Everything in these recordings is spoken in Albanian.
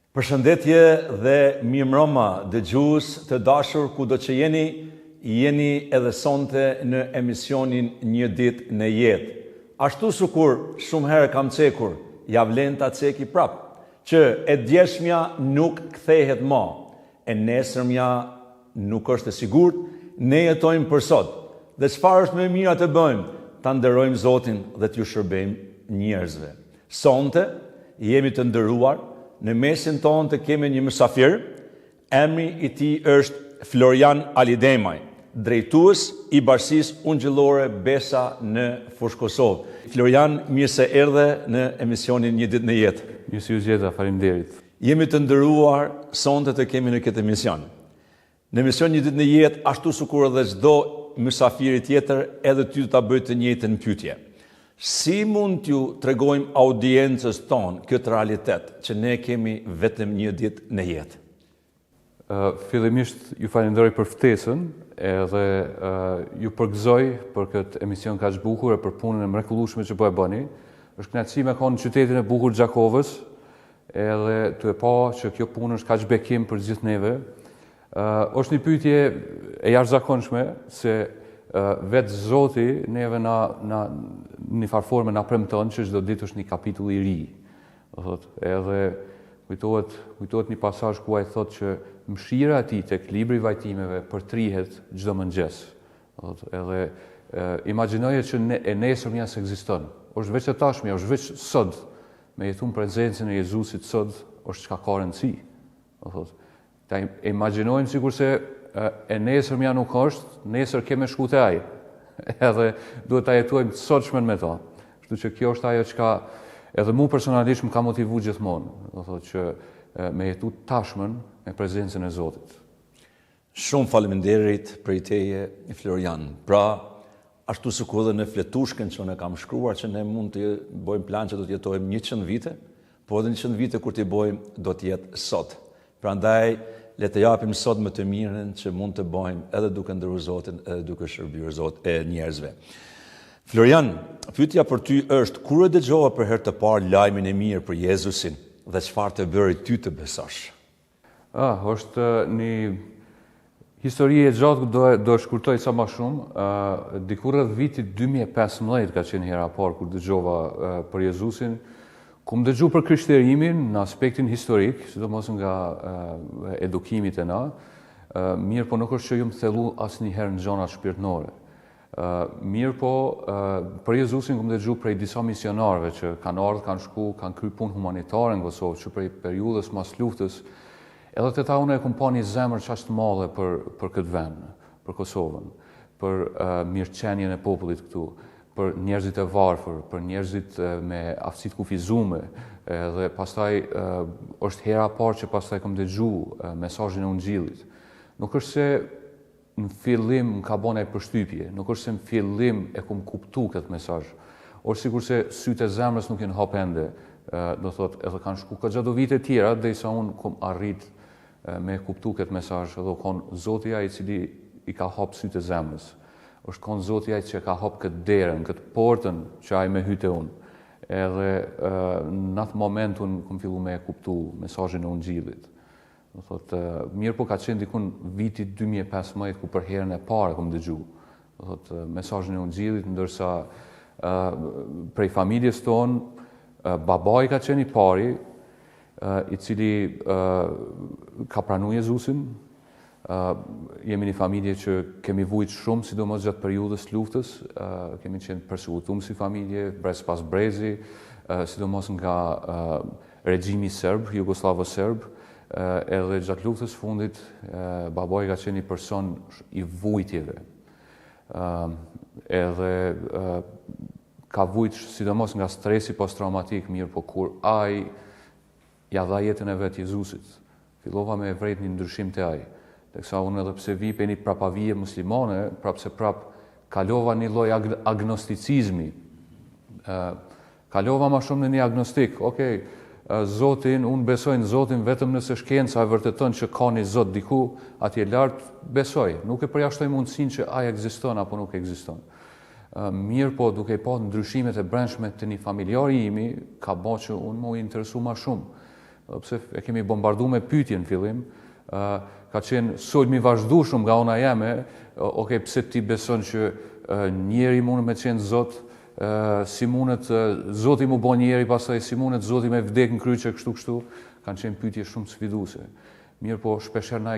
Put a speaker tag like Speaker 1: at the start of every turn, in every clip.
Speaker 1: Përshëndetje dhe mirëmbrëma dëgjues të dashur kudo që jeni edhe sonte në emisionin Një ditë në jetë. Ashtu sikur shumë herë kam cekur, ja vlen ta ceki prap, që e djeshmja nuk kthehet më, e nesërmja nuk është e sigurt, ne jetojmë për sot. Dhe çfarë është më e mira të bëjmë? Ta nderojmë Zotin dhe t'ju shërbejmë njerëzve. Sonte jemi të nderuar. Në mesin tonë të kemi një mysafir, emri i tij është Florian Alidemaj, drejtues i Bashkisë Ungjillore Besa në Fushë Kosovë. Florian, mirë se erdhe në emisionin Një ditë në jetë.
Speaker 2: Mirë se u gjeta, faleminderit.
Speaker 1: Jemi të nderuar sonte të kemi në këtë emision. Në emision Një ditë në jetë, ashtu sikur edhe çdo mysafiri tjetër, edhe ty do ta bëj të njëjtën pyetje. Si mund t'ju tregojmë audiencës tonë këtë realitet, që ne kemi vetëm një ditë në jetë?
Speaker 2: Fillimisht ju falenderoj për ftesën, edhe ju përgëzoj për këtë emision kaq bukur e për punën e mrekullueshme që po e bëni. Është kënaqësi me qenë në qytetin e bukur Gjakovës, edhe të e pa që kjo punë është kaq bekim për gjithë neve. Është një pyetje e jashtëzakonshme se vetë Zoti neve na një farforme na premton që çdo ditë është një kapitull i ri. Edhe kujtohet një pasazh ku ai thotë që mëshira e tij tek libri i vajtimeve përtrihet çdo mëngjes. Edhe imagjinoje që e nesërmja s'ekziston. Është veç e tashmja, është veç sot. Me jetu në prezencën e Jezusit sot është çka ka rëndësi. Ta imagjinojmë sikurse e nesërmja nuk është, nesër keme shku te ai. Edhe duhet ta jetojmë të sotshmën me ta. Kështu që kjo është ajo çka edhe mu personalisht më ka motivuar gjithmonë, do thotë që me jetu tashmen me prezencën e Zotit.
Speaker 1: Shumë faleminderit prej teje, Florian. Pra, ashtu sikur edhe në fletushkën që unë kam shkruar që ne mund të bëjmë plan që do të jetojmë 100 vite, po edhe 100 vite kur t'i bëjmë do të jetë sot. Prandaj le të japim sot më të mirën që mund të bëjmë edhe duke ndëruar Zotin, edhe duke shërbyer Zotin e njerëzve. Florian, pyetja për ty është, kur e dëgjova për herë të parë lajmin e mirë për Jezusin dhe çfarë të bëri ty të besosh?
Speaker 2: Është një histori e gjatë ku do e shkurtoj sa më shumë. Diku rreth vitit 2015 ka qenë hera parë kur dëgjova për Jezusin. Ku më dëgju për krishtërimin në aspektin historik, sidomos nga edukimit e na, mirë po nuk është që ju më thellu asnjëherë në gjona shpirtërore. Mirë po, për Jezusin ku më dëgju prej disa misionarëve që kanë ardhur, kanë shku, kanë kryer punë humanitare në Kosovë, që prej periudhës mas luftës, edhe te ta unë e kam pa një zemër qaq të madhe për këtë vend, për Kosovën, për mirëqenien e popullit këtu, për njerëzit e varfër, për njerëzit me aftësitë kufizume, dhe pastaj është hera parë që pastaj kam dëgju mesazhin e Ungjillit. Nuk është se në fillim më ka bënë përshtypje, nuk është se në fillim e kam kuptu këtë mesazh. Është sikur se sytë e zemrës nuk janë hap ende, do thotë edhe kanë shku ka gjatë vite tjera derisa unë kam arrit me kuptu këtë mesazh, edhe kon Zoti ai i cili i ka hap sytë e zemrës. Është konë Zoti ai që ka hap këtë derën, këtë portën që ai me hyte unë. Edhe në atë moment unë kam fillu me e kuptu mesazhin e Ungjillit. Do thotë, mirë po ka qenë dikun vitit 2015 ku për herën e parë kam dëgju. Do thotë, mesazhin e Ungjillit, ndërsa prej familjes tonë, babai ka qenë i pari, i cili ka pranuar Jezusin. Jemi një familje që kemi vujt shumë, sidomos gjatë periudhës luftës, kemi qenë persekutuar si familje, brez pas brezi, sidomos nga regjimi serb, jugoslavo-serb, edhe gjatë luftës fundit, babai ka qenë një person i vujtjeve. Edhe ka vujt sidomos nga stresi post-traumatik, mirë po kur ai ja dha jetën e vet Jezusit, fillova me vret një ndryshim te ai. Teksa unë edhe pse vi pe një prapavije muslimane, prapse kalova një lloj agnosticizmi. Kalova ma shumë në një agnostik. Okej, Zotin, unë besoj në Zotin vetëm nëse shkenca e vërteton që ka një Zot diku, atje lart besoj. Nuk e përjashtoj mundësinë që ai ekziston apo nuk ekziston. Mirë po, duke i pa ndryshimet e brendshme të një familjari imi, ka bo që unë më interesu ma shumë pse e kemi bombardu me pyetje në fillim, ka qenë sulmi vazhdueshëm nga ona jeme, pse ti beson që njeri mundet me qenë Zot, si mundet Zoti mu bo njeri, pastaj si mundet Zoti me vdek në kryqe kështu, kanë qenë pyetje shumë sfiduese. Mirë po, shpesher na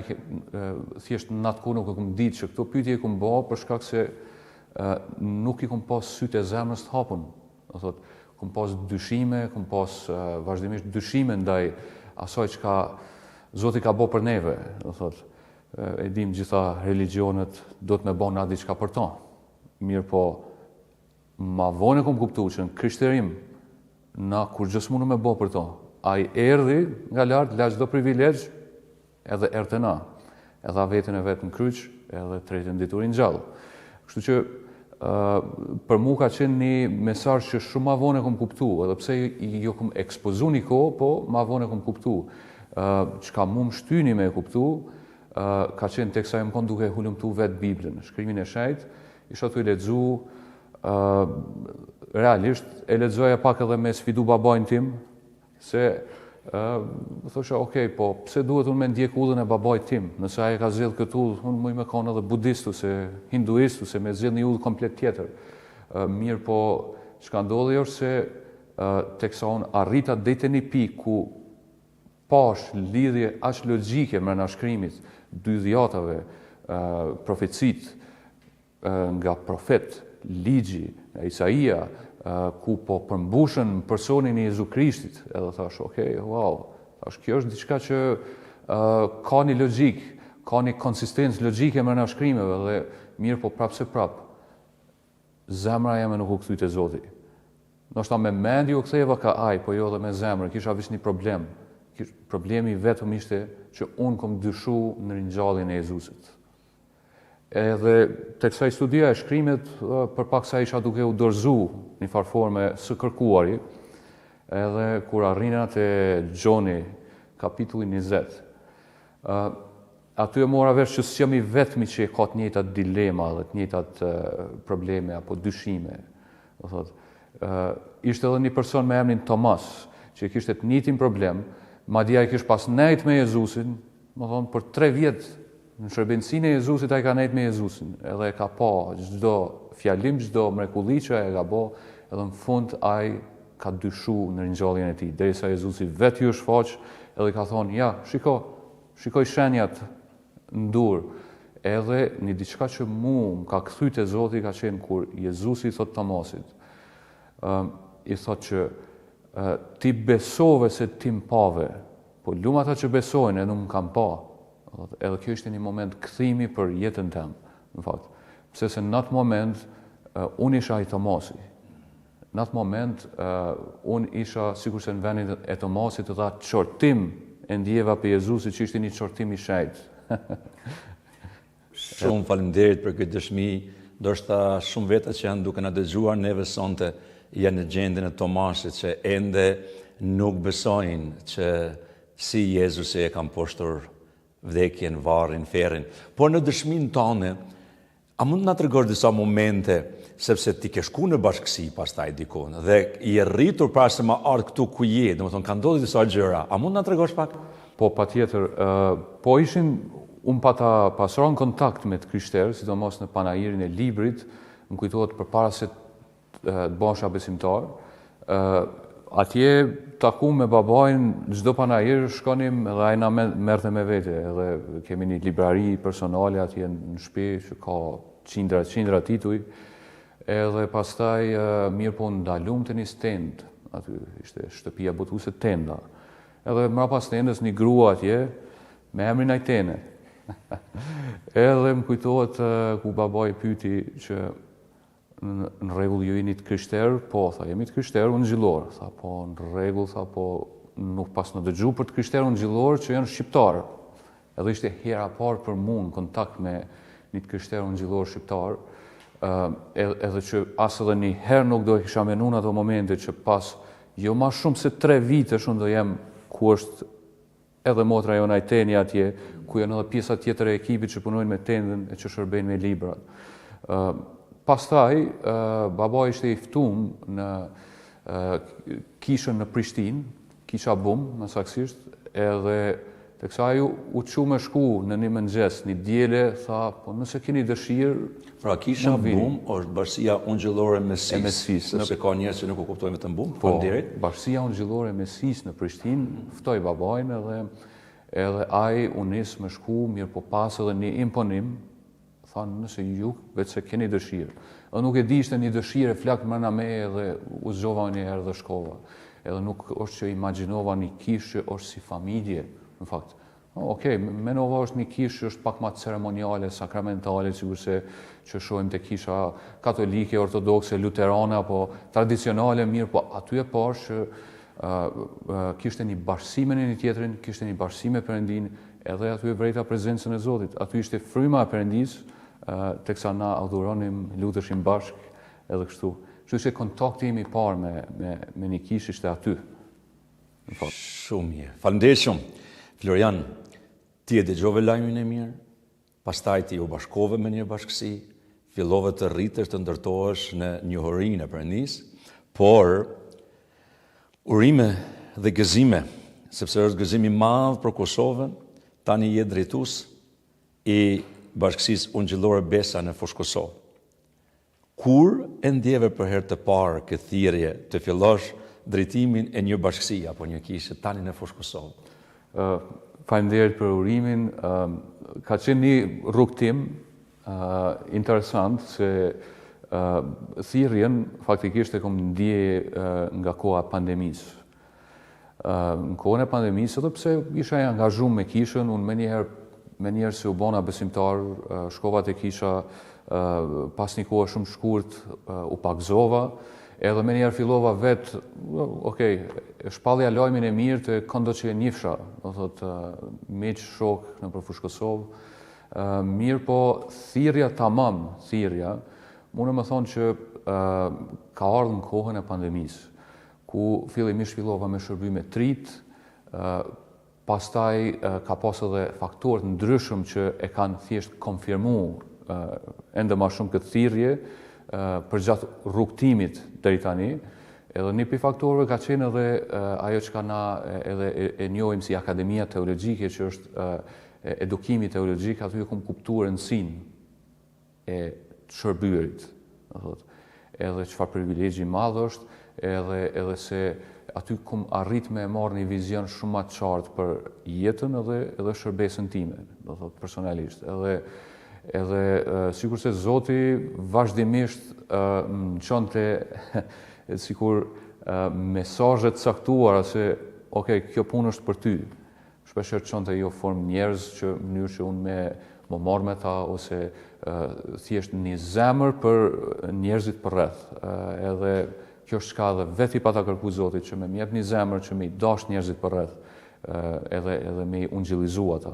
Speaker 2: thjesht në atë kohë nuk e kum ditë që këto pyetje kum bo për shkak se nuk i kum pas sytë e zemrës të hapun. Do thot, kum pas dyshime, kum pas vazhdimisht dyshime ndaj asaj çka Zoti ka bo për neve. Do thot, e dim gjitha religionet do të me bo na diçka për to. Mirë po, ma vonë kum kuptu që në krishterim na kur gjës mundu me bo për to. Ai erdhi nga lart, la çdo privilegj, edhe erdhe na, edhe vetën e vetë në kryq, edhe tretën diturin gjallë. Kështu që për mu ka qenë një mesazh që shumë ma vonë e kom kuptu, edhe pse jo kom ekspozu një kohë, po ma vonë e kom kuptu. Çka mu më shtyni me e kuptu, ka qenë teksa e më konë duke hulumtu vetë Biblën. Shkrimin e shajt, isha të i ledzu, realisht, e ledzoja pak edhe me sfidu babajnë tim, se thosha, po pse duhet unë me ndjek udhën e babajt tim, nëse aje ka zjedh këtë udhë, unë mëj me kanë edhe budistu, se hinduistu, se me zjedh një udhë komplet tjetër. Mirë po, çka ndodhi është se teksa unë arrita dejtë një pikë ku pash lidhje aq logjike mbrana shkrimit, dy dhjatave, profecit nga profet, ligji, nga Isaia, ku po përmbushën personin e Jezu Krishtit, edhe thash, wow, thash, kjo është diçka që ka një logjik, ka një konsistencë logjike mbrana shkrimeve, dhe mirë po prapse prap, zemra jeme nuk u kthy te Zoti. Ndoshta me mendje u ktheva ka aj, po jo edhe me zemrë, kisha vish një problem. Problemi vetëm ishte që unë kom dyshu në ringjalljen e Jezusit. Edhe teksa i studia e shkrimet, për pak sa isha duke u dorëzu një farforme së kërkuari, edhe kur arrina te Gjoni, kapitulli 20, aty e mora vesh që s'jam i vetmi që ka të njëjtat dilema dhe të njëjtat probleme apo dyshime. Ishte edhe një person me emrin Tomas, që kishte të njëjtin problem, madje ai kishte pas nejt me Jezusin, për 3 vjet në shërbensinë e Jezusit ai ka nejt me Jezusin, edhe ka pa çdo fjalim, çdo mrekulli që ai ka bë, edhe në fund ai ka dyshu në ringjalljen e tij, derisa Jezusi vetë ju shfaq, edhe ka thonë, ja, shikoj shenjat në dur, edhe një diçka që mu më ka kthy te Zoti ka qenë kur Jezusi i thot Tomasit, i thot që ti besove se ti më pave, po lumë ata që besojnë e nuk më kam pa. Edhe kjo ishte një moment kthimi për jetën tem, në fakt. Pse se në atë moment, unë isha i Tomasi. Në atë moment, unë isha, sikur se në vendin e Tomasit, të dha qortim e ndjeva për Jezusi që ishte një qortim i shajt.
Speaker 1: Shumë faleminderit për këtë dëshmi, ndoshta shumë veta që janë duke na dëgjuar neve sonte janë në gjendjen e Tomasit që ende nuk besojnë që si Jezusi e kam poshtur vdekjen, varrin, ferrin. Por në dëshminë tonë, a mund na tregosh disa momente, sepse ti ke shku në bashkësi pastaj diku dhe i e rritur para se ma ardh këtu ku je, domethënë kanë ndodhur disa gjëra. A mund na tregosh pak?
Speaker 2: Po patjetër, po unë pata pasron kontakt me të krishterë, sidomos në panajirin e librit, më kujtohet përpara se të bësha besimtar. Atje taku me babajnë, çdo panajir shkonim edhe ai na merrte me vete, edhe kemi një librari personale atje në shtëpi që ka qindra tituj, edhe pastaj mirë po ndalum të një stend, aty ishte shtëpia botuese tenda. Edhe mbrapa stendës një grua atje me emrin Ajtene. Edhe më kujtohet ku babai pyeti që në rregull ju jeni të krishterë? Po, tha, jemi të krishterë, unë xhillor. Tha, po, në rregull, tha, po, nuk pas në dëgju për të krishterë unë xhillor që janë shqiptarë. Edhe ishte hera parë për mua në kontakt me një të krishterë unë xhillor shqiptar, edhe që as edhe një herë nuk do e kisha menuar në ato momente që pas jo më shumë se 3 vite unë do jem ku është edhe motra jonë Ajteni atje, ku janë edhe pjesa tjetër e ekipit që punojnë me tendën e që shërbejnë me librat. Pastaj, baba ishte i ftuar në kishën në Prishtinë, kisha bum, më saksisht, edhe teksa ajo u çu me shku në një mëngjes, një diele, tha, po nëse keni dëshirë,
Speaker 1: Pra kisha bum është bashkësia ungjillore e Mesisë, sepse ka njerëz që nuk e kuptojnë vetëm bum.
Speaker 2: Po, bashkësia ungjillore e Mesisë në Prishtinë ftoi babajnë edhe ai u nis me shku, mirë po pas edhe një imponim, thanë nëse ju vetë se keni dëshirë. Edhe nuk e di ishte një dëshirë flak mrena me edhe u zgjova një herë dhe shkova. Edhe nuk është që imagjinova një kishë është si familje, në fakt. Okej, menova është një kishë është pak më ceremoniale, sakramentale, sigurisht që shohim te kisha katolike, ortodokse, luterane apo tradicionale, mirë, po aty e pash që kishte një bashkësi me një tjetrin, kishte një bashkësi me Perëndin, edhe aty e vrejta prezencën e Zotit. Aty ishte fryma e Perëndisë, teksa na adhuronim, luteshim bashk, edhe kështu. Kështu ishte kontakti im i parë me një kishë ishte aty.
Speaker 1: Shumë mirë. Faleminderit shumë. Florian, ti e dëgjove lajmin e mirë, pastaj ti u bashkove me një bashkësi, fillove të rritesh të ndërtohesh në njohurinë e Perëndisë, por urime dhe gëzime, sepse është gëzim i madh për Kosovën, tani je drejtues i Bashkësisë Ungjillore Besa në Fushë Kosovë. Kur e ndjeve për herë të parë këtë thirrje të fillosh drejtimin e një bashkësie apo një kishe tani në Fushë Kosovë?
Speaker 2: Faleminderit për urimin. Ka qenë një rrugtim interesant se thirrjen faktikisht e kom ndje nga koha e pandemisë. Në kohën e pandemisë, edhe pse isha i angazhuar me kishën, unë me njerë se u bona besimtar, shkova te kisha, pas një kohë shumë shkurt u pagzova, edhe me njerë fillova vetë, okej, shpallja lajmin e mirë të këndo që e njifsha, do thot, miq, shok në për Fushë Kosovë, mirë po thirrja tamam, mune më thonë që ka ardhur në kohën e pandemisë, ku fillimisht fillova me shërbime trit, pastaj ka pas edhe faktorë të ndryshëm që e kanë thjesht konfirmuar ende më shumë këtë thirrje përgjatë rrugtimit deri tani. Edhe një prej faktorëve ka qenë edhe ajo që na edhe e njohim si Akademia Teologjike, që është edukimi teologjik, aty kam kuptuar rëndësinë e shërbyerit, edhe çfarë privilegji i madh është, edhe se aty kum arrit me marrë një vizion shumë më të qartë për jetën edhe shërbesën time, do thot personalisht. Edhe sikur se Zoti vazhdimisht më çonte sikur mesazhe të caktuara se okay, kjo punë është për ty. Shpeshherë çonte jo formë njerëz që në mënyrë që unë më marr me ta ose thjesht një zemër për njerëzit përreth. Edhe kjo është çka dhe vetë i pata kërku Zotit që më jep një zemër që më i dash njerëzit përreth, edhe më i ungjillizu ata.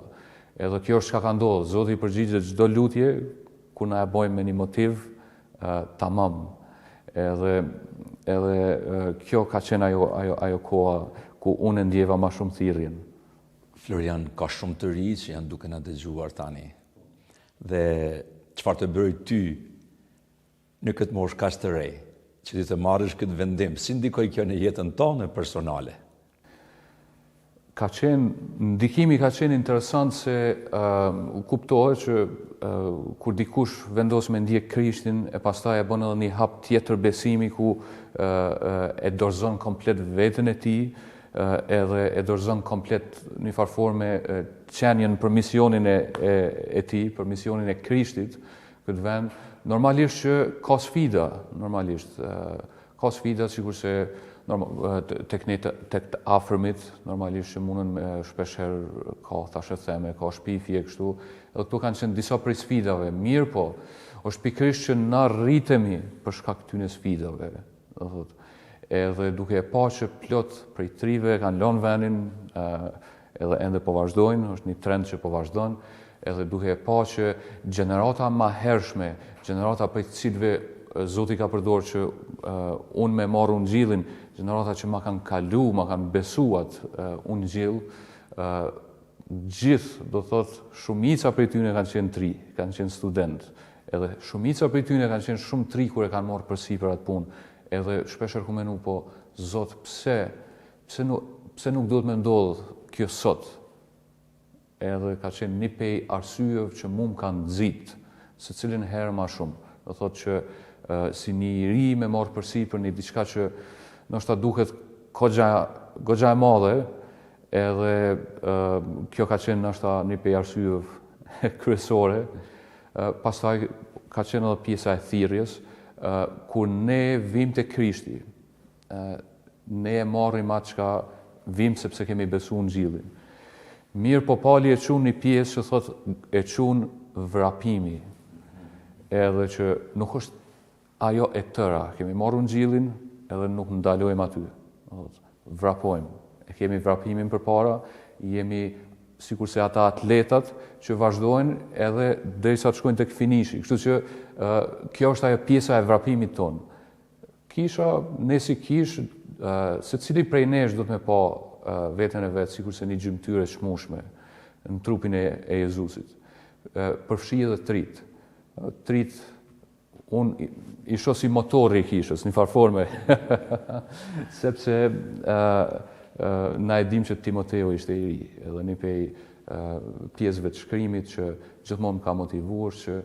Speaker 2: Edhe kjo është çka ka ndodhur. Zoti i përgjigjet çdo lutje kur na e bëjmë me një motiv tamam. Edhe kjo ka qenë ajo koha ku unë ndjeva më shumë thirrjen.
Speaker 1: Florian, ka shumë të ri që janë duke na dëgjuar tani. Dhe çfarë të bëri ty në këtë moshë kaq të re, që ti të marrësh këtë vendim, si ndikoi kjo në jetën tonë personale?
Speaker 2: Ndikimi ka qenë interesant se kuptohet që kur dikush vendos me ndjek Krishtin e pastaj e bën edhe një hap tjetër besimi ku e dorëzon komplet veten e tij, edhe e dorëzon komplet në farë forme qenjen për misionin e tij, për misionin e Krishtit këtë vend. Normalisht që ka sfida, ka sfida sikurse tek të afërmit, normalisht që mundën shpeshherë ka thashë theme, ka shpifje kështu, edhe këto kanë qenë disa prej sfidave. Mirë po, është pikërisht që na rritemi për shkak këtyre sfidave. Edhe duke e pa që plot prej trive kanë lënë vendin, edhe ende po vazhdojnë, është një trend që po vazhdon, edhe duke e pa që gjenerata më hershme, gjenerata prej cilëve Zoti ka përdorur që unë me marr ungjillin, gjenerata që ma kanë kalu, ma kanë besuat ungjill, gjithë, do thot, shumica prej tyre kanë qenë tri, kanë qenë student, edhe shumica prej tyre kanë qenë shumë tri kur e kanë marrë përsipër atë punë, edhe shpeshherë ku menu po, Zot, pse pse nuk duhet me ndodhë kjo sot, edhe ka qenë një pej arsyeve që mu më kanë nxit, se cilin herë ma shumë. Do thotë që si një ri me marrë përsipër një diçka që ndoshta duket goxha e madhe, edhe kjo ka qenë ndoshta një pej arsyeve kryesore. Pastaj ka qenë edhe pjesa e thirrjes, kur ne vim te Krishti, ne e marrim atë çka vim sepse kemi besuar në Gjillin. Mirë po Pali e çon një pjesë që thot e çon vrapimi, edhe që nuk është ajo e tëra. Kemi marrë Gjillin edhe nuk ndalojmë aty. Vrapojmë. E kemi vrapimin përpara, jemi sikur se ata atletat që vazhdojnë edhe derisa të shkojnë tek finishi. Kështu që kjo është ajo pjesa e vrapimit ton. Kisha, ne si kish, secili prej nesh do të me pa veten e vet sikur se një gjymtyre e çmueshme në trupin e Jezusit. Përfshi edhe trit. Trit unë i shoh si motori i kishës, një farforme. Sepse na e dim që Timoteo ishte i ri, edhe një pej pjesëve të shkrimit që gjithmonë ka motivuar që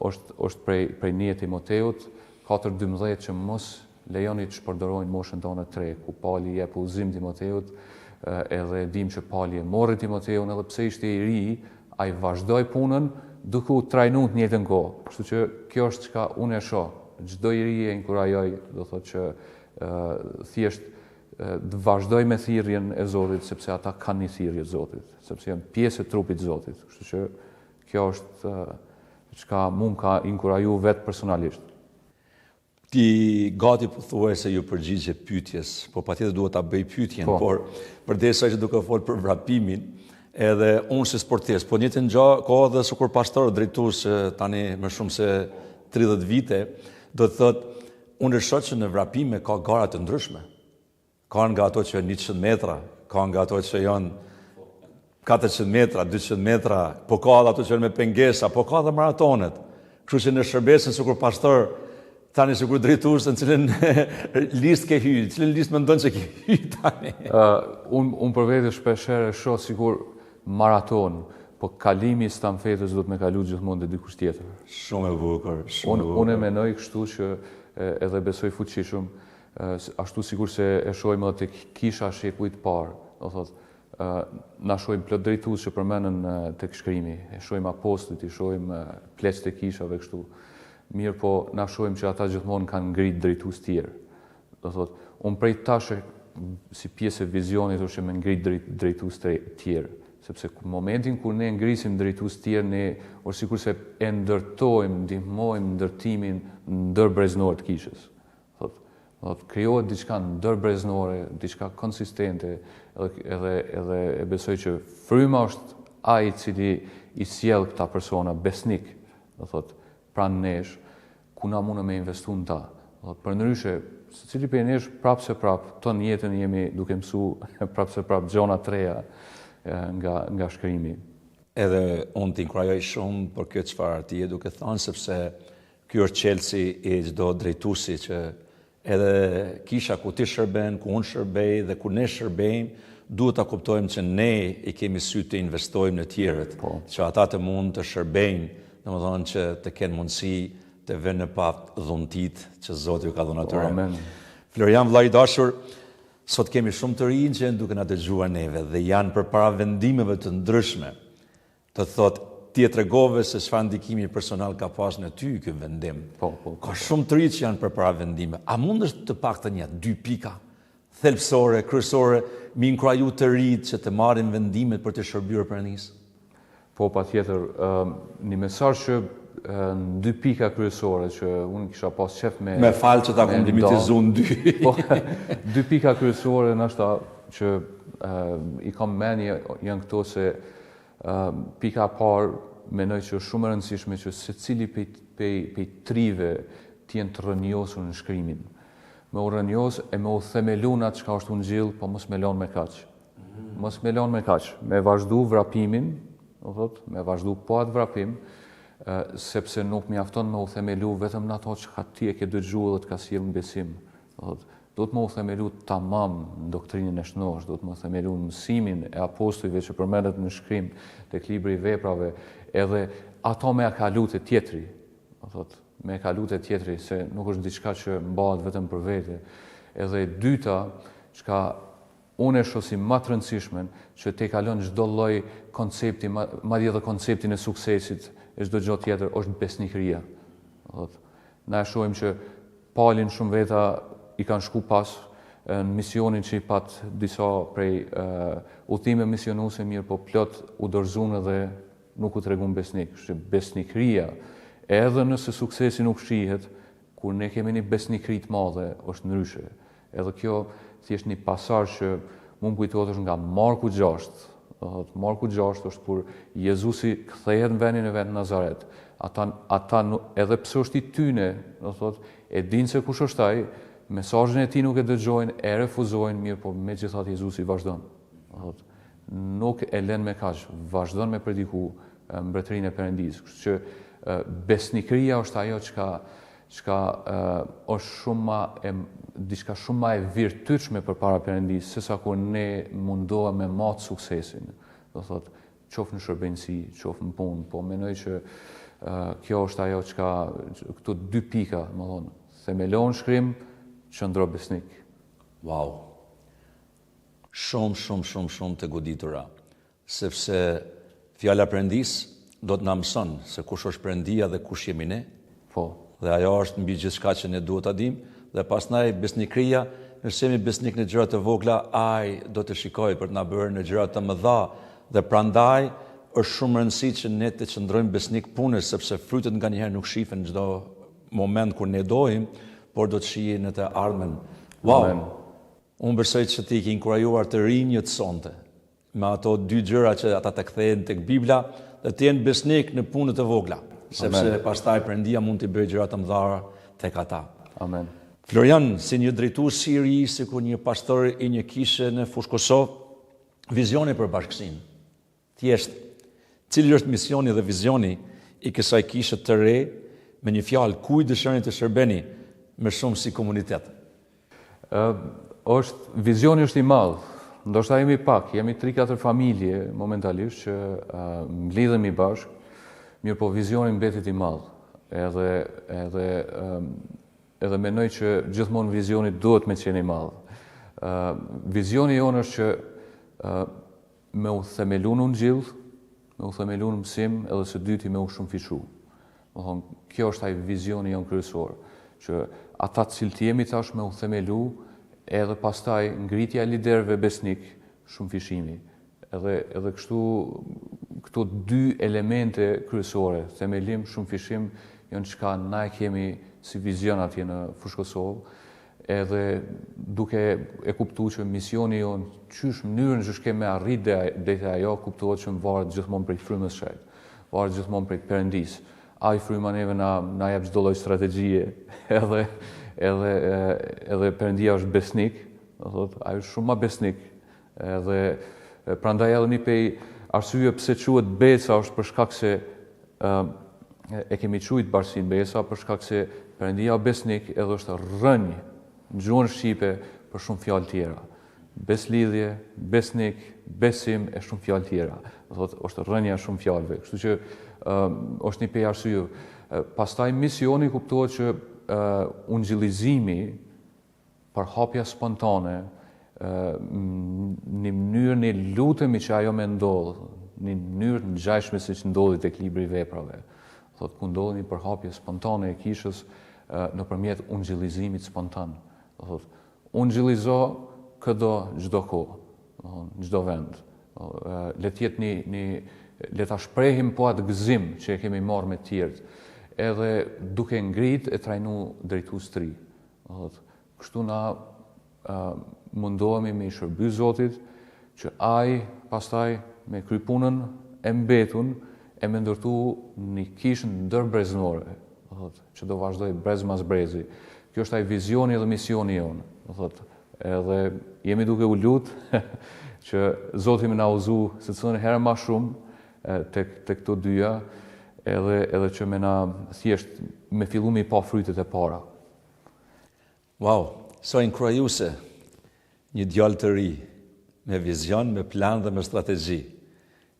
Speaker 2: është prej një Timoteut 4:12 që mos lejoni të shpërdorojnë moshën tonë 3, ku Pali jep udhëzim Timoteut, edhe dim që Pali e morri Timoteun, edhe pse ishte i ri, ai vazhdoi punën duke u trajnuar në njëjtën kohë. Kështu që kjo është çka unë e shoh. Çdo i ri e inkurajoj, do thotë që thjesht të vazhdoj me thirrjen e Zotit, sepse ata kanë një thirrje të Zotit, sepse janë pjesë e trupit të Zotit. Kështu që kjo është çka mua më ka inkuraju vetë personalisht.
Speaker 1: Ti gati pothuajse ju përgjigje pyetjes, po patjetër duhet ta bëj pyetjen, por përdesë që duke folur për vrapimin, edhe unë si sportist, po njëjtën gjë ka edhe sikur pastor drejtues tani më shumë se 30 vite, do të thotë unë shoh që në vrapime ka gara të ndryshme. Ka nga ato që janë 100 metra, ka nga ato që janë 400 metra, 200 metra, po ka edhe ato që janë me pengesa, po ka edhe maratonet. Kështu që në shërbesën sikur pastor tani sikur drejtues në cilën listë ke hyrë, cilën listë mendon se ke hyrë tani?
Speaker 2: Unë për vete shpeshherë shoh sikur maraton, po kalimi i stamfetës do të me kalu gjithmonë te dikush tjetër.
Speaker 1: Shumë e bukur, shumë e bukur.
Speaker 2: Unë mendoj kështu që edhe besoj fuqishëm, ashtu sikur se e shohim edhe tek kisha shekujt parë, do thotë na shohim plot drejtues që përmenden tek shkrimi, e shohim apostujt, i shohim pleqët e kishave kështu. Mirë po na shohim që ata gjithmonë kanë ngrit drejtues tjerë. Do thotë, unë prej tash si pjesë e vizionit është që me ngrit drejtues tjerë, sepse momentin kur ne ngrisim drejtues tjerë, ne është sikur se e ndërtojmë, ndihmojmë ndërtimin ndërbreznor të kishës. Thotë, krijohet diçka ndërbreznore, diçka konsistente, edhe e besoj që fryma është ai i cili i sjell këta persona besnik, do thotë, pranë nesh, ku na mundë me investu në ta. Për ndryshe, secili prej nesh prapë se prapë, tonë jetën jemi duke mësu prapë se prapë gjona të reja nga shkrimi.
Speaker 1: Edhe unë t'inkurajoj shumë për kjo çfarë ti je duke thënë, sepse ky është çelësi i çdo drejtuesi që edhe kisha ku ti shërben, ku unë shërbej dhe ku ne shërbejmë, duhet ta kuptojmë që ne i kemi sy të investojmë në tjerët, që ata të mund të shërbejnë, domethënë që të kenë mundësi të vënë në pat dhuntit që Zoti ju ka dhënë atyre.
Speaker 2: Amen.
Speaker 1: Florian vllai i dashur, sot kemi shumë të rinj që duke na dëgjuar neve dhe janë përpara vendimeve të ndryshme. Të thotë ti e tregove se çfarë ndikimi personal ka pas në ty ky vendim. Ka shumë të rinj që janë përpara vendime. A mundesh të paktën ja 2 pika thelbësore, kryesore, mi inkuraju të rinjt që të marrin vendimet për të shërbyer Perëndisë?
Speaker 2: Po, patjetër, një mesazh që në 2 pika kryesore që unë kisha pas qef me
Speaker 1: falë që ta kom limitizu në 2.
Speaker 2: Po, 2 pika kryesore nashta që i kam menje janë këto se pika parë mendoj që është shumë e rëndësishme që secili pej trive t'jenë të rënjosur në shkrimin. Me u rënjos e me u themelu në atë çka është Ungjilli, po mos me lënë me kaq. Mos me lënë me kaq, me vazhdu vrapimin, me vazhdu po atë vrapim, sepse nuk mjafton me u themelu vetëm në ato që ti e ke dëgjuar dhe të ka sjellë në besim, Do të më u themelu tamam në doktrinën e shnosh, do të më themelu në mësimin e apostujve që përmendet në shkrim tek libri i veprave, edhe ato me e kalu të tjetri, me e kalu të tjetri, se nuk është diçka që mbahet vetëm për vete. Edhe e dyta, çka unë e shoh si më të rëndësishmen, që te kalon çdo lloj koncepti, madje edhe konceptin e suksesit, e çdo gjë tjetër, është besnikëria. Na e shohim që palin shumë veta i kanë shku pas në misionin që i pat disa prej udhime misionuese, mirë po plot u dorëzuan dhe nuk u tregun besnik. Besnikëria, edhe nëse suksesi nuk shihet, kur ne kemi një besnikëri të madhe, është ndryshe. Edhe kjo thjesht një pasazh që mund kujtohet është nga Marku 6. Marku 6 është kur Jezusi kthehet në vendin e vet në Nazaret. Ata edhe pse është i tyne, e dinë se kush është ai, mesazhin e tij nuk e dëgjojnë, e refuzojnë, mirë po megjithatë Jezusi vazhdon. Nuk e lën me kaq, vazhdon me prediku mbretërinë e Perëndisë. Kështu që besnikëria është ajo çka është diçka shumë më e virtytshme përpara Perëndisë, sesa kur ne mundohem me mat suksesin. Do thotë, qoftë në shërbënësi, qoftë në punë, po mendoj që kjo është ajo çka këto dy pika, domethënë, themelon shkrim, qëndro besnik.
Speaker 1: Wow. Shumë të goditura, sepse fjala Perëndisë do të na mëson se kush është Perëndia dhe kush jemi ne.
Speaker 2: Po.
Speaker 1: Dhe ajo është mbi gjithçka që ne duhet ta dimë, dhe pastaj besnikëria, nëse jemi besnik në gjëra të vogla, ai do të shikojë për të na bërë në gjëra të mëdha, dhe prandaj është shumë rëndësishme që ne të qëndrojmë besnik punës, sepse frytet nganjëherë nuk shihen çdo moment kur ne dojmë, por do të shihen në të ardhmen. Wow. Amen. Unë besoj që ti ke inkurajuar të rinjët sonte me ato dy gjëra që ata të kthehen tek Bibla dhe të jenë besnik në punët e vogla, sepse pastaj Perëndia mund t'i bëjë gjëra të mëdha tek ata.
Speaker 2: Amen.
Speaker 1: Florian, si një drejtues i ri, sikur një pastor i një kishe në fushë Kosovë, vizioni për bashkësinë. Thjesht, cili është misioni dhe vizioni i kësaj kishe të re, me një fjalë, kujt dëshironi të shërbeni më shumë si komunitet?
Speaker 2: Vizioni është i madh. Ndoshta jemi pak, jemi 3-4 familje momentalisht që mblidhemi bashkë, mirë po vizioni mbetet i madh. Edhe mendoj që gjithmonë vizioni duhet me qenë i madh. Vizioni jonë është që me u themelu në Ungjil, me u themelu në mësim, edhe së dyti me u shumëfishu. Kjo është ai vizioni jonë kryesor, që ata të cilët jemi tash me u themelu, edhe pastaj ngritja e liderëve besnik, shumëfishimi. Edhe kështu këto dy elemente kryesore, themelim, shumëfishim, janë çka na e kemi si vizion atje në fushë Kosovë, edhe duke e kuptuar që misioni jonë, qysh mënyrën që kemi arrit deri ajo, kuptohet që varet gjithmonë prej frymës së Shejt, varet gjithmonë prej Perëndisë. Ai fryma neve na jep çdo lloj strategjie, edhe Perëndia është besnik, do thotë, ai është shumë më besnik, edhe prandaj edhe një prej arsye pse quhet Beca është për shkak se e kemi quajtur bashkinë Beca për shkak se Perëndia besnik edhe është rrënjë në gjuhën shqipe për shumë fjalë tjera. Beslidhje, besnik, besim e shumë fjalë tjera. Do thotë është rrënja shumë fjalëve. Kështu që është një prej arsyeve. Pastaj misioni kuptohet që ungjillizimi, përhapja spontane, në mënyrë ne lutemi që ajo me ndodh, në mënyrë të ngjashme siç ndodhi tek libri i veprave. Thotë ku ndodhi një përhapje spontane e kishës nëpërmjet ungjillizimit spontan. Do thotë ungjillizo çdo kohë, çdo vend. Le të jetë le ta shprehim po atë gëzim që e kemi marrë me të tjerët, edhe duke ngrit e trajnu drejtues të ri. Kështu na mundohemi me i shërby Zotit, që ai pastaj me kry punën e mbetun e me ndërtu një kishë ndërbreznore, që do vazhdoj brez mas brezi. Kjo është ai vizioni dhe misioni jonë. Edhe jemi duke u lutë që Zoti më na udhëzu secilën herë më shumë tek këto dyja, edhe që me na thjesht me fillu me pa frytet e para.
Speaker 1: Wow, So inkurajuese, një djalë të ri, me vizion, me plan dhe me strategji.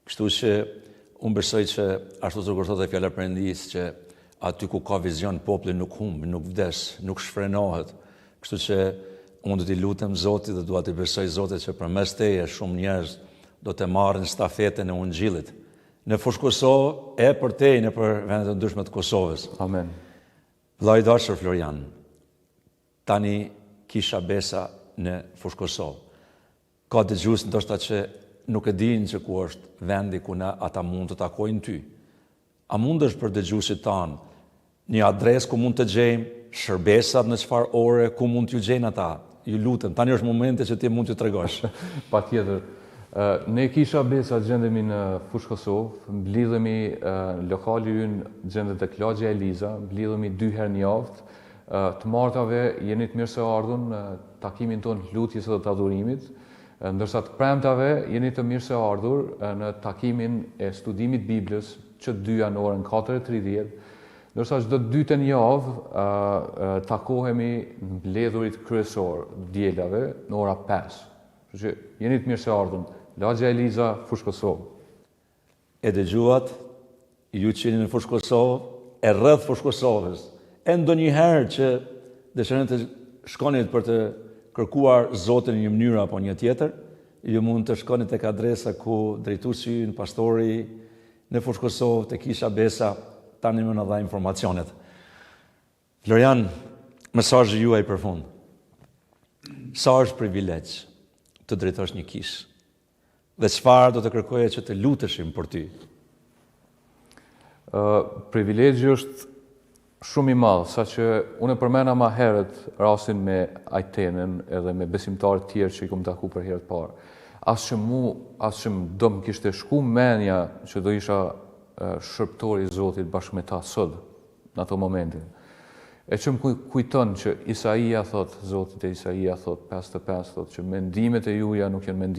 Speaker 1: Kështu që unë besoj që ashtu sikur thotë fjala e Perëndisë që aty ku ka vizion populli nuk humb, nuk vdes, nuk shfrenohet. Kështu që unë do t'i lutem Zotit dhe dua t'i besoj Zotit që përmes teje shumë njerëz do të marrin stafetën e Ungjillit në fushë Kosovë e për te në për vendet e ndryshme të Kosovës.
Speaker 2: Amen.
Speaker 1: Vllai i dashur Florian, tani kisha besa në fushë Kosovë. Ka dëgjues ndoshta që nuk e dinë që ku është vendi ku ata mund të takojnë ty. A mundesh për dëgjuesit tanë një adresë ku mund të gjejmë shërbesat në çfarë ore, ku mund t'ju gjejnë ata? Ju lutem, tani është momenti që ti mund t'ju tregosh.
Speaker 2: Patjetër. Ne kisha besa gjendemi në fushë Kosovë, mblidhemi lokali ynë gjendet tek Lagja Eliza, mblidhemi 2 herë në javë. Të martave jeni të mirë se ardhur në takimin tonë lutjes dhe të adhurimit, ndërsa të premtave jeni të mirë se ardhur në takimin e studimit Biblës që 2 janë orën 4:30, ndërsa çdo dytë në javë takohemi në mbledhurit kryesor dielave në ora 5. Kështu që jeni të mirë se ardhur. Lagja Eliza, fushë Kosovë.
Speaker 1: E dëgjuat, ju që jeni në fushë Kosovë, e rreth fushë Kosovës, e ndonjëherë që dëshironi të shkoni për të kërkuar Zotin në një mënyrë apo një tjetër, ju mund të shkoni tek adresa ku drejtuesi ynë, pastori në fushë Kosovë, të kisha besa, tani më na dha informacionet. Florian, mesazhi juaj për fund. Sa është privilegj të drejtosh një kishë? Dhe çfarë do të kërkoje që të luteshim për ty?
Speaker 2: Privilegji është shumë i madh, saqë unë përmenda më herët rastin me Ajtenën edhe me besimtarët tjerë që i kam taku për herë të parë. As që do më kishte shku mendja që do isha shërptori i Zotit bashkë me ta sot, në ato momentin. E që më kujton që Isaia thot, Zotit e Isaia thot, 55 thot, që mendimet e juaja nuk janë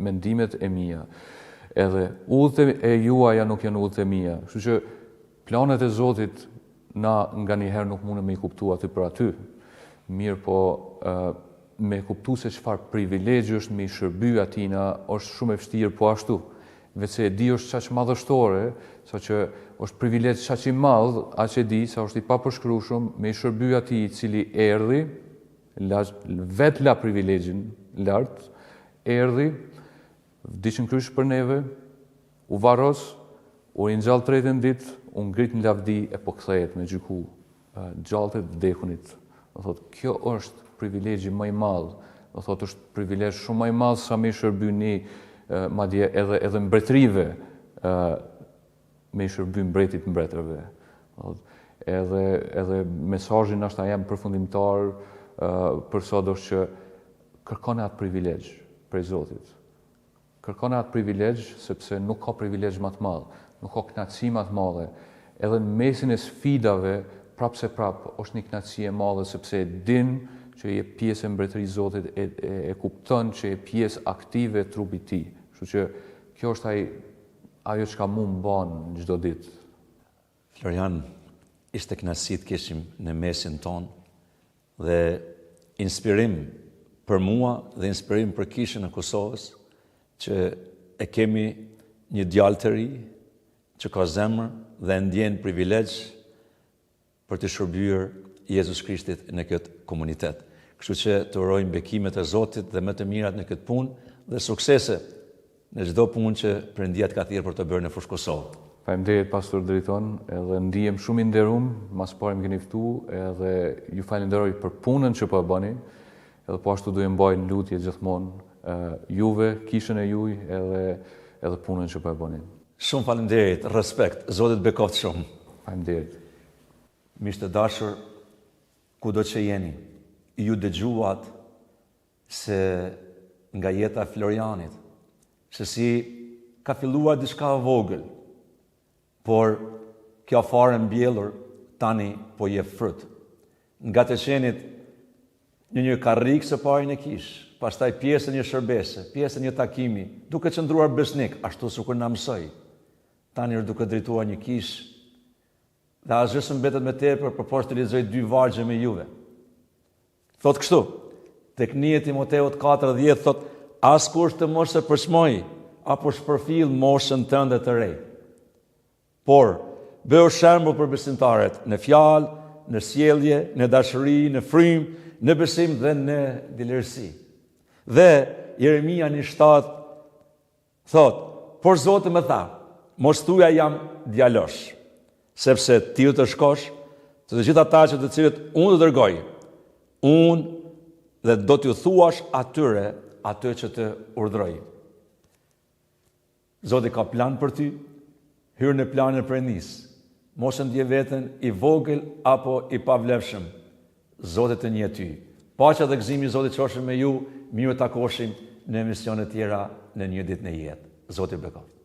Speaker 2: mendimet e mia, edhe udhët e juaja nuk janë udhët e mia. Kështu që planet e Zotit na nga njëherë nuk mundem me i kuptu aty për aty. Mirë po me kuptu se çfarë privilegji është me i shërby atina është shumë e vështirë po ashtu. Vetë se e di është qaq madhështore, sa që është privilegj qaq i madh, aq e di sa është i papërshkrueshëm me i shërby atij i cili erdhi, vetë la privilegjin lart, erdhi, vdiq në kryq për neve, u varros, u ringjall tretën ditë, u ngrit në lavdi e po kthehet me gjyku gjallët e vdekunit. Do thotë, kjo është privilegji më i madh. Do thotë, është privilegj shumë më i madh sa me i shërby një madje edhe mbretërive me i shërby mbretit mbretërve. Edhe mesazhin ashta jam përfundimtar për sot është që kërkoni atë privilegj prej Zotit. Kërkoni atë privilegj sepse nuk ka privilegj më të madh, nuk ka kënaqësi më të madhe. Edhe në mesin e sfidave, prapse është një kënaqësi e madhe sepse e din që je pjesë e mbretërisë Zotit, e kupton që je pjesë aktive e trupit të tij. Kështu që kjo është ajo që mua më bën çdo ditë.
Speaker 1: Florian, ishte kënaqësi të kishim në mesin ton dhe inspirim për mua dhe inspirim për kishën e Kosovës që e kemi një djalë të ri që ka zemër dhe ndjen privilegj për të shërbyer Jezus Krishtit në këtë komunitet. Kështu që të urojmë bekimet e Zotit dhe më të mirat në këtë punë dhe suksese në çdo punë që Perëndia ka thirrur për të bërë në fushë Kosovë.
Speaker 2: Faleminderit pastor Driton, edhe ndihem shumë i nderuar, mas pari më keni ftuar edhe ju falenderoj për punën që po e bëni, edhe po ashtu do të mbaj lutje gjithmonë juve, kishën e juaj edhe punën që po e bëni.
Speaker 1: Shumë faleminderit, respekt, Zoti të bekoft shumë.
Speaker 2: Faleminderit.
Speaker 1: Miq të dashur, kudo që jeni, ju dëgjuat se nga jeta e Florianit, se si ka filluar diçka e vogël, por kjo fare mbjellur tani po jep fryt. Nga të qenit në një karrikë së pari në kishë, pastaj pjesë e një shërbese, pjesë e një takimi, duke qëndruar besnik, ashtu sikur na mësoi. Tani është duke drejtuar një kishë dhe asgjë s'm mbetet më tepër përposh të lexoj 2 vargje me juve. Thot kështu, tek 1 Timoteut 4:10 thot, askush të mos e përçmoj apo shpërfill moshën tënde të re. Por, bëu shembull për besimtarët në fjalë, në sjellje, në dashuri, në frym, në besim dhe në dilërsi. Dhe Jeremia 1:7 thot, por Zoti më tha, mos thuaja jam djalosh, sepse ti do të shkosh të gjithë ata që të cilët unë do dërgoj, unë dhe do t'ju thuash atyre atë që të urdhroj. Zoti ka plan për ty, hyrë në planin e Perëndisë. Mos e ndje veten i vogël apo i pavlefshëm. Zoti të njeh ty. Paqja dhe gëzimi i Zotit qofshin me ju, mirë takoshim në emisione tjera në Një ditë në jetë. Zoti bekoft.